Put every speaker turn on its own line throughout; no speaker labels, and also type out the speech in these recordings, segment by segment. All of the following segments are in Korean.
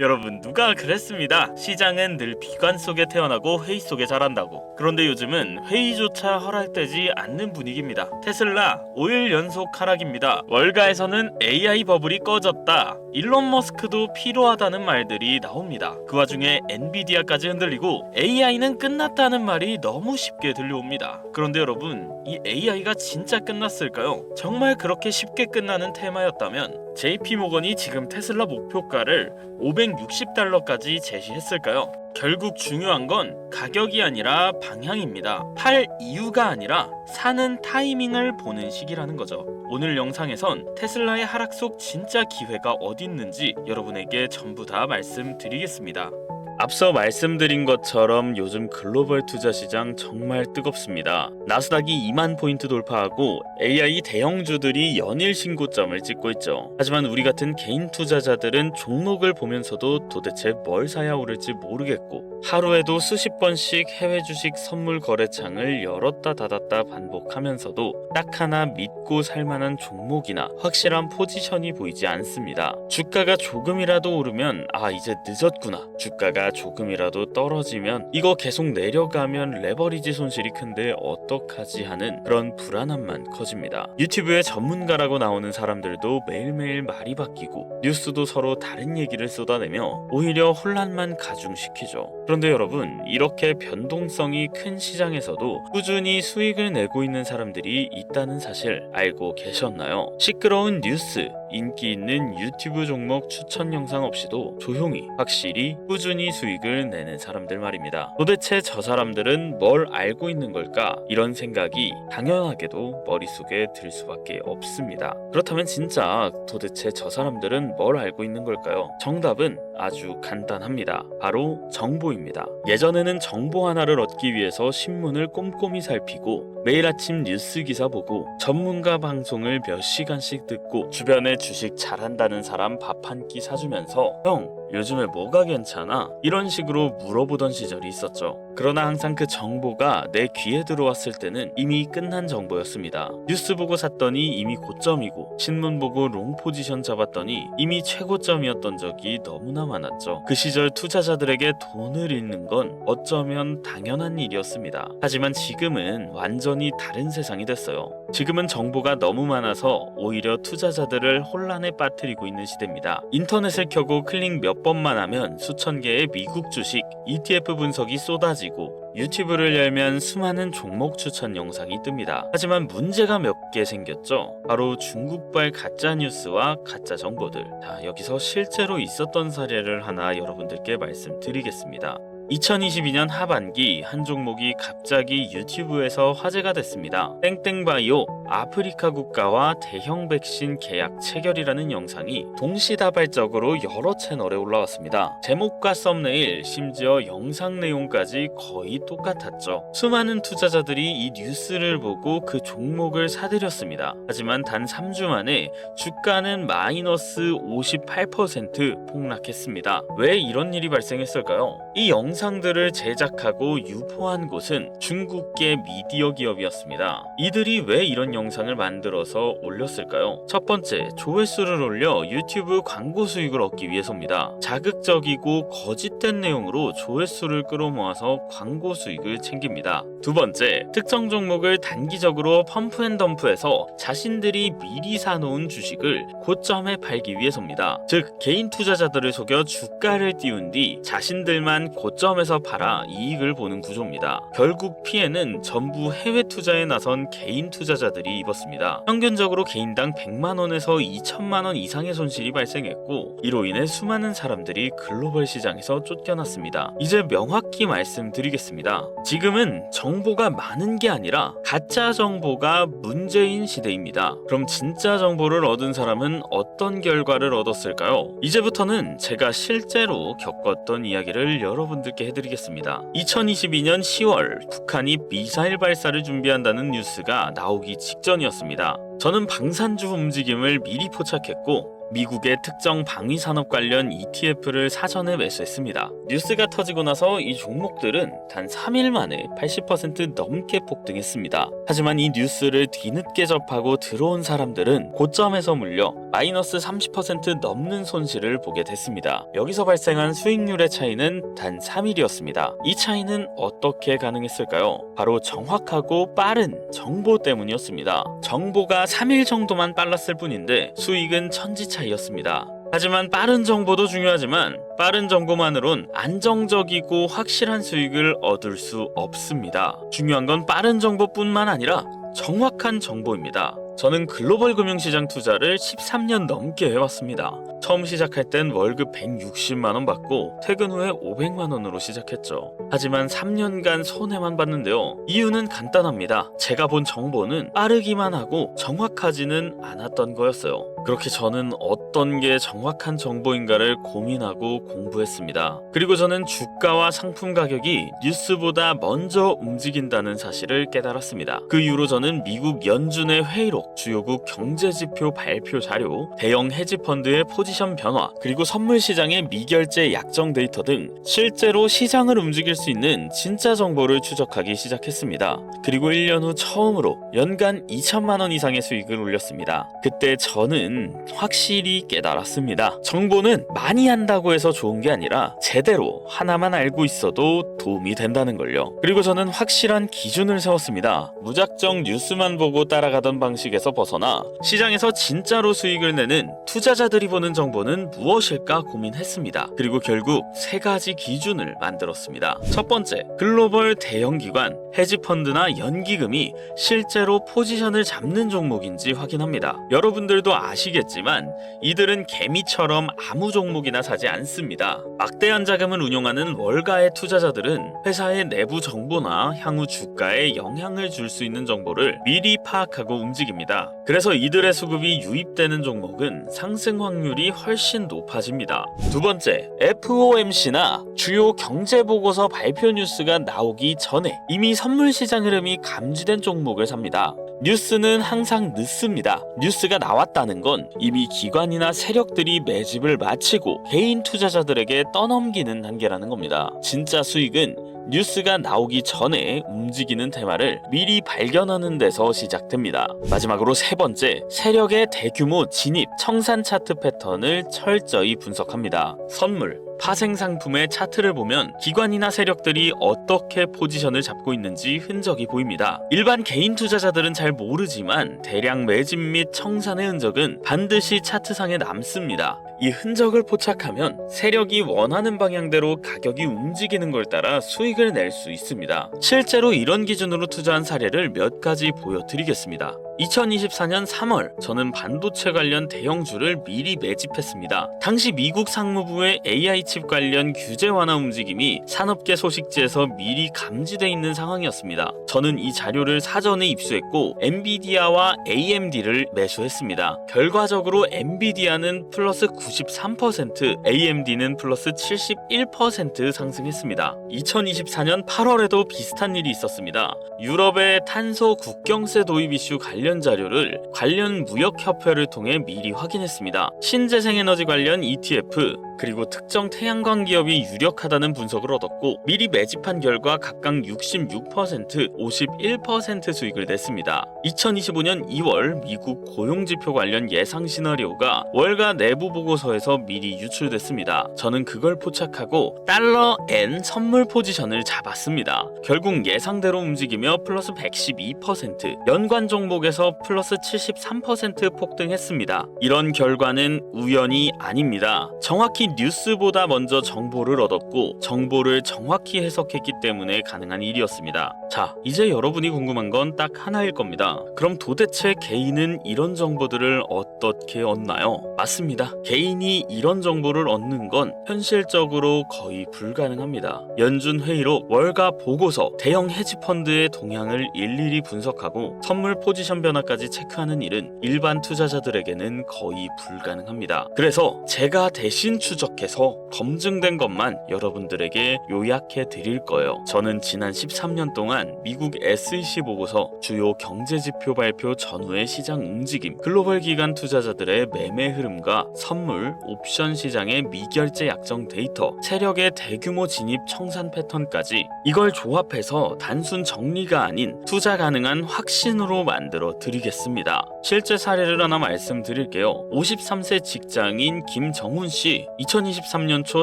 여러분, 누가 그랬습니다. 시장은 늘 비관 속에 태어나고 회의 속에 자란다고. 그런데 요즘은 회의조차 허락되지 않는 분위기입니다. 테슬라 5일 연속 하락입니다. 월가에서는 AI 버블이 꺼졌다, 일론 머스크도 필요하다는 말들이 나옵니다. 그 와중에 엔비디아까지 흔들리고 AI는 끝났다는 말이 너무 쉽게 들려옵니다. 그런데 여러분, 이 AI가 진짜 끝났을까요? 정말 그렇게 쉽게 끝나는 테마였다면 JP모건이 지금 테슬라 목표가를 $560까지 제시했을까요? 결국 중요한 건 가격이 아니라 방향입니다. 팔 이유가 아니라 사는 타이밍을 보는 시기라는 거죠. 오늘 영상에선 테슬라의 하락 속 진짜 기회가 어디 있는지 여러분에게 전부 다 말씀드리겠습니다. 앞서 말씀드린 것처럼 요즘 글로벌 투자 시장 정말 뜨겁습니다. 나스닥이 2만 포인트 돌파하고 AI 대형주들이 연일 신고점을 찍고 있죠. 하지만 우리 같은 개인 투자자들은 종목을 보면서도 도대체 뭘 사야 오를지 모르겠고, 하루에도 수십 번씩 해외 주식 선물 거래창을 열었다 닫았다 반복하면서도 딱 하나 믿고 살만한 종목이나 확실한 포지션이 보이지 않습니다. 주가가 조금이라도 오르면 이제 늦었구나, 주가가 조금이라도 떨어지면 이거 계속 내려가면 레버리지 손실이 큰데 어떡하지 하는 그런 불안함만 커집니다. 유튜브에 전문가라고 나오는 사람들도 매일매일 말이 바뀌고 뉴스도 서로 다른 얘기를 쏟아내며 오히려 혼란만 가중시키죠. 그런데 여러분, 이렇게 변동성이 큰 시장에서도 꾸준히 수익을 내고 있는 사람들이 있다는 사실 알고 계셨나요? 시끄러운 뉴스, 인기 있는 유튜브 종목 추천 영상 없이도 조용히 확실히 꾸준히 수익을 내는 사람들 말입니다. 도대체 저 사람들은 뭘 알고 있는 걸까? 이런 생각이 당연하게도 머릿속에 들 수밖에 없습니다. 그렇다면 진짜 도대체 저 사람들은 뭘 알고 있는 걸까요? 정답은 아주 간단합니다. 바로 정보입니다. 예전에는 정보 하나를 얻기 위해서 신문을 꼼꼼히 살피고 매일 아침 뉴스 기사 보고 전문가 방송을 몇 시간씩 듣고 주변에 주식 잘한다는 사람 밥 한 끼 사주면서 형, 요즘에 뭐가 괜찮아? 이런 식으로 물어보던 시절이 있었죠. 그러나 항상 그 정보가 내 귀에 들어왔을 때는 이미 끝난 정보였습니다. 뉴스 보고 샀더니 이미 고점이고, 신문 보고 롱 포지션 잡았더니 이미 최고점이었던 적이 너무나 많았죠. 그 시절 투자자들에게 돈을 잃는 건 어쩌면 당연한 일이었습니다. 하지만 지금은 완전히 다른 세상이 됐어요. 지금은 정보가 너무 많아서 오히려 투자자들을 혼란에 빠뜨리고 있는 시대입니다. 인터넷을 켜고 클릭 몇 번만 하면 수천 개의 미국 주식, ETF 분석이 쏟아지고 유튜브를 열면 수많은 종목 추천 영상이 뜹니다. 하지만 문제가 몇 개 생겼죠. 바로 중국발 가짜 뉴스와 가짜 정보들. 여기서 실제로 있었던 사례를 하나 여러분들께 말씀드리겠습니다. 2022년 하반기 한 종목이 갑자기 유튜브에서 화제가 됐습니다. 땡땡바이오 아프리카 국가와 대형 백신 계약 체결이라는 영상이 동시다발적으로 여러 채널에 올라왔습니다. 제목과 썸네일, 심지어 영상 내용까지 거의 똑같았죠. 수많은 투자자들이 이 뉴스를 보고 그 종목을 사들였습니다. 하지만 단 3주 만에 주가는 마이너스 58% 폭락했습니다. 왜 이런 일이 발생했을까요? 이 영상들을 제작하고 유포한 곳은 중국계 미디어 기업이었습니다. 이들이 왜 이런 영상을 만들어서 올렸을까요? 첫 번째, 조회수를 올려 유튜브 광고 수익을 얻기 위해서입니다. 자극적이고 거짓된 내용으로 조회수를 끌어모아서 광고 수익을 챙깁니다. 두 번째, 특정 종목을 단기적으로 펌프앤덤프해서 자신들이 미리 사놓은 주식을 고점에 팔기 위해서입니다. 즉, 개인 투자자들을 속여 주가를 띄운 뒤 자신들만 고점에서 팔아 이익을 보는 구조입니다. 결국 피해는 전부 해외 투자에 나선 개인 투자자들이 입었습니다. 평균적으로 개인당 100만원에서 2천만원 이상의 손실이 발생했고, 이로 인해 수많은 사람들이 글로벌 시장에서 쫓겨났습니다. 이제 명확히 말씀드리겠습니다. 지금은 정보가 많은 게 아니라 가짜 정보가 문제인 시대입니다. 그럼 진짜 정보를 얻은 사람은 어떤 결과를 얻었을까요? 이제부터는 제가 실제로 겪었던 이야기를 여러분들께 해드리겠습니다. 2022년 10월 북한이 미사일 발사를 준비한다는 뉴스가 나오기 직전이었습니다. 저는 방산주 움직임을 미리 포착했고 미국의 특정 방위산업 관련 ETF를 사전에 매수했습니다. 뉴스가 터지고 나서 이 종목들은 단 3일 만에 80% 넘게 폭등했습니다. 하지만 이 뉴스를 뒤늦게 접하고 들어온 사람들은 고점에서 물려 마이너스 30% 넘는 손실을 보게 됐습니다. 여기서 발생한 수익률의 차이는 단 3일이었습니다. 이 차이는 어떻게 가능했을까요? 바로 정확하고 빠른 정보 때문이었습니다. 정보가 3일 정도만 빨랐을 뿐인데 수익은 천지 차이였습니다. 하지만 빠른 정보도 중요하지만 빠른 정보만으론 안정적이고 확실한 수익을 얻을 수 없습니다. 중요한 건 빠른 정보뿐만 아니라 정확한 정보입니다. 저는 글로벌 금융시장 투자를 13년 넘게 해왔습니다. 처음 시작할 땐 월급 160만 원 받고 퇴근 후에 500만 원으로 시작했죠. 하지만 3년간 손해만 봤는데요. 이유는 간단합니다. 제가 본 정보는 빠르기만 하고 정확하지는 않았던 거였어요. 그렇게 저는 어떤 게 정확한 정보인가를 고민하고 공부했습니다. 그리고 저는 주가와 상품 가격이 뉴스보다 먼저 움직인다는 사실을 깨달았습니다. 그 이후로 저는 미국 연준의 회의록, 주요국 경제지표 발표 자료, 대형 헤지펀드의 포지션 변화, 그리고 선물 시장의 미결제 약정 데이터 등 실제로 시장을 움직일 수 있는 진짜 정보를 추적하기 시작했습니다. 그리고 1년 후 처음으로 연간 2천만 원 이상의 수익을 올렸습니다. 그때 저는 확실히 깨달았습니다. 정보는 많이 한다고 해서 좋은 게 아니라 제대로 하나만 알고 있어도 도움이 된다는 걸요. 그리고 저는 확실한 기준을 세웠습니다. 무작정 뉴스만 보고 따라가던 방식에서 벗어나 시장에서 진짜로 수익을 내는 투자자들이 보는 정보는 무엇일까 고민했습니다. 그리고 결국 3가지 기준을 만들었습니다. 첫 번째, 글로벌 대형 기관, 헤지펀드나 연기금이 실제로 포지션을 잡는 종목인지 확인합니다. 여러분들도 아시겠지만 이들은 개미처럼 아무 종목이나 사지 않습니다. 막대한 자금을 운용하는 월가의 투자자들은 회사의 내부 정보나 향후 주가에 영향을 줄 수 있는 정보를 미리 파악하고 움직입니다. 그래서 이들의 수급이 유입되는 종목은 상승 확률이 훨씬 높아집니다. 두 번째, FOMC나 주요 경제보고서 발표 뉴스가 나오기 전에 이미 선물 시장 흐름이 감지된 종목을 삽니다. 뉴스는 항상 늦습니다. 뉴스가 나왔다는 건 이미 기관이나 세력들이 매집을 마치고 개인 투자자들에게 떠넘기는 단계라는 겁니다. 진짜 수익은 뉴스가 나오기 전에 움직이는 테마를 미리 발견하는 데서 시작됩니다. 마지막으로 3번째, 세력의 대규모 진입, 청산 차트 패턴을 철저히 분석합니다. 선물, 파생 상품의 차트를 보면 기관이나 세력들이 어떻게 포지션을 잡고 있는지 흔적이 보입니다. 일반 개인 투자자들은 잘 모르지만 대량 매집 및 청산의 흔적은 반드시 차트상에 남습니다. 이 흔적을 포착하면 세력이 원하는 방향대로 가격이 움직이는 걸 따라 수익을 낼 수 있습니다. 실제로 이런 기준으로 투자한 사례를 몇 가지 보여드리겠습니다. 2024년 3월 저는 반도체 관련 대형주를 미리 매집했습니다. 당시 미국 상무부의 AI 칩 관련 규제 완화 움직임이 산업계 소식지에서 미리 감지돼 있는 상황이었습니다. 저는 이 자료를 사전에 입수했고 엔비디아와 AMD를 매수했습니다. 결과적으로 엔비디아는 플러스 93%, AMD는 플러스 71% 상승했습니다. 2024년 8월에도 비슷한 일이 있었습니다. 유럽의 탄소 국경세 도입 이슈 관련 자료를 관련 무역협회를 통해 미리 확인했습니다. 신재생에너지 관련 ETF, 그리고 특정 태양광 기업이 유력하다는 분석을 얻었고 미리 매집한 결과 각각 66%, 51% 수익을 냈습니다. 2025년 2월 미국 고용지표 관련 예상 시나리오가 월가 내부 보고서에서 미리 유출됐습니다. 저는 그걸 포착하고 달러 N 선물 포지션을 잡았습니다. 결국 예상대로 움직이며 플러스 112%, 연관 종목에서 플러스 73% 폭등했습니다. 이런 결과는 우연이 아닙니다. 정확히 뉴스보다 먼저 정보를 얻었고 정보를 정확히 해석했기 때문에 가능한 일이었습니다. 자, 이제 여러분이 궁금한 건 딱 하나일 겁니다. 그럼 도대체 개인은 이런 정보들을 어떻게 얻나요? 맞습니다. 개인이 이런 정보를 얻는 건 현실적으로 거의 불가능합니다. 연준 회의록, 월가 보고서, 대형 헤지펀드의 동향을 일일이 분석하고 선물 포지션 변화까지 체크하는 일은 일반 투자자들에게는 거의 불가능합니다. 그래서 제가 대신 추적해서 검증된 것만 여러분들에게 요약해 드릴 거예요. 저는 지난 13년 동안 미국 SEC 보고서, 주요 경제지표 발표 전후의 시장 움직임, 글로벌 기관 투자자들의 매매 흐름과 선물, 옵션 시장의 미결제 약정 데이터, 세력의 대규모 진입 청산 패턴까지 이걸 조합해서 단순 정리가 아닌 투자 가능한 확신으로 만들어 드리겠습니다. 실제 사례를 하나 말씀드릴게요. 53세 직장인 김정훈 씨, 2023년 초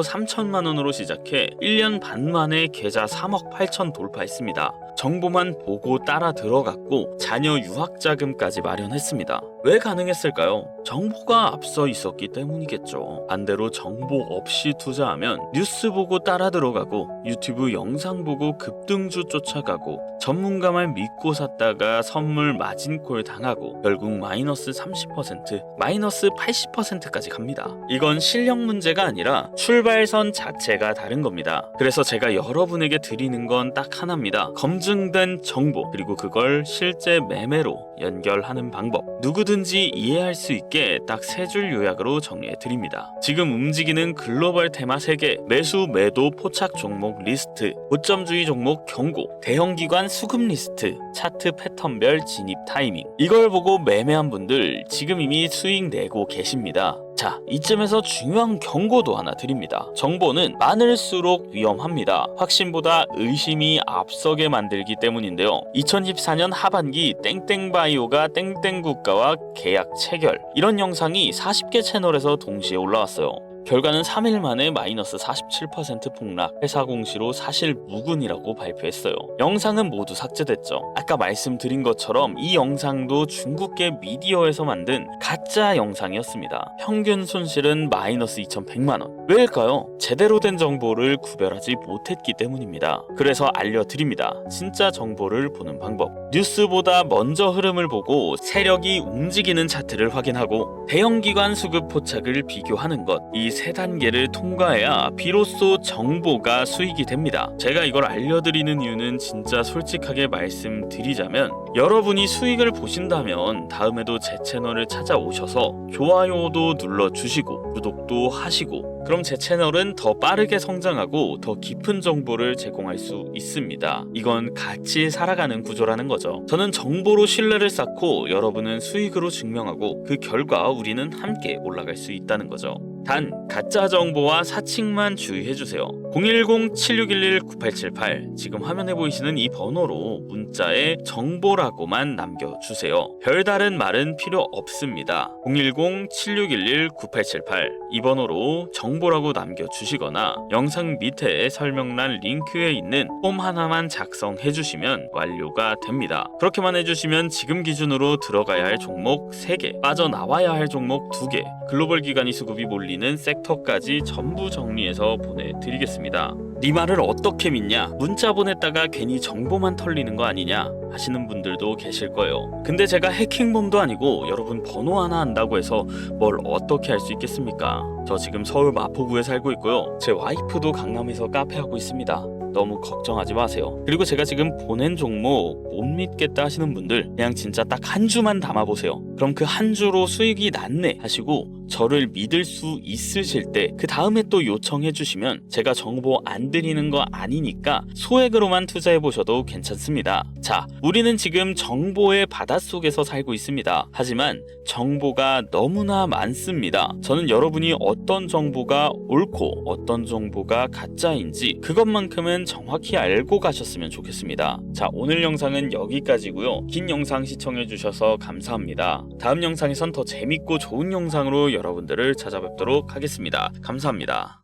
3천만 원으로 시작해 1년 반 만에 계좌 3억 8천 돌파했습니다. 정보만 보고 따라 들어갔고 자녀 유학 자금까지 마련했습니다. 왜 가능했을까요? 정보가 앞서 있었기 때문이겠죠. 반대로 정보 없이 투자하면 뉴스 보고 따라 들어가고 유튜브 영상 보고 급등주 쫓아가고 전문가 말 믿고 샀다가 선물 마진콜 당하고 결국 마이너스 30%, 마이너스 80%까지 갑니다. 이건 실력 문제가 아니라 출발선 자체가 다른 겁니다. 그래서 제가 여러분에게 드리는 건 딱 하나입니다. 검증된 정보, 그리고 그걸 실제 매매로 연결하는 방법. 누구든지 이해할 수 있게 딱 3줄 요약으로 정리해 드립니다. 지금 움직이는 글로벌 테마 3개, 매수, 매도, 포착 종목 리스트, 고점주의 종목 경고, 대형기관 수급 리스트, 차트 패턴별 진입 타이밍. 이걸 보고 매매한 분들 지금 이미 수익 내고 계십니다. 자, 이쯤에서 중요한 경고도 하나 드립니다. 정보는 많을수록 위험합니다. 확신보다 의심이 앞서게 만들기 때문인데요. 2014년 하반기 땡땡바이오가 땡땡국가와 계약 체결, 이런 영상이 40개 채널에서 동시에 올라왔어요. 결과는 3일 만에 마이너스 47% 폭락, 회사 공시로 사실 무근이라고 발표했어요. 영상은 모두 삭제됐죠. 아까 말씀드린 것처럼 이 영상도 중국계 미디어에서 만든 가짜 영상이었습니다. 평균 손실은 마이너스 2,100만원. 왜일까요? 제대로 된 정보를 구별하지 못했기 때문입니다. 그래서 알려드립니다. 진짜 정보를 보는 방법. 뉴스보다 먼저 흐름을 보고 세력이 움직이는 차트를 확인하고 대형기관 수급 포착을 비교하는 것, 이 3단계를 통과해야 비로소 정보가 수익이 됩니다. 제가 이걸 알려드리는 이유는 진짜 솔직하게 말씀드리자면, 여러분이 수익을 보신다면 다음에도 제 채널을 찾아오셔서 좋아요도 눌러주시고 구독도 하시고, 그럼 제 채널은 더 빠르게 성장하고 더 깊은 정보를 제공할 수 있습니다. 이건 같이 살아가는 구조라는 거죠. 저는 정보로 신뢰를 쌓고 여러분은 수익으로 증명하고 그 결과 우리는 함께 올라갈 수 있다는 거죠. 단, 가짜 정보와 사칭만 주의해주세요. 010-7611-9878, 지금 화면에 보이시는 이 번호로 문자에 정보라고만 남겨주세요. 별다른 말은 필요 없습니다. 010-7611-9878, 이 번호로 정보라고 남겨주시거나 영상 밑에 설명란 링크에 있는 폼 하나만 작성해주시면 완료가 됩니다. 그렇게만 해주시면 지금 기준으로 들어가야 할 종목 3개, 빠져나와야 할 종목 2개, 글로벌 기관이 수급이 몰리는 섹터까지 전부 정리해서 보내드리겠습니다. 네 말을 어떻게 믿냐? 문자 보냈다가 괜히 정보만 털리는 거 아니냐? 하시는 분들도 계실 거예요. 근데 제가 해킹범도 아니고 여러분 번호 하나 안다고 해서 뭘 어떻게 할 수 있겠습니까? 저 지금 서울 마포구에 살고 있고요. 제 와이프도 강남에서 카페 하고 있습니다. 너무 걱정하지 마세요. 그리고 제가 지금 보낸 종목 못 믿겠다 하시는 분들, 그냥 진짜 딱 한 주만 담아보세요. 그럼 그 한 주로 수익이 났네 하시고 저를 믿을 수 있으실 때 그 다음에 또 요청해 주시면 제가 정보 안 드리는 거 아니니까 소액으로만 투자해 보셔도 괜찮습니다. 자, 우리는 지금 정보의 바닷속에서 살고 있습니다. 하지만 정보가 너무나 많습니다. 저는 여러분이 어떤 정보가 옳고 어떤 정보가 가짜인지 그것만큼은 정확히 알고 가셨으면 좋겠습니다. 자, 오늘 영상은 여기까지고요. 긴 영상 시청해 주셔서 감사합니다. 다음 영상에선 더 재밌고 좋은 영상으로 여러분들을 찾아뵙도록 하겠습니다. 감사합니다.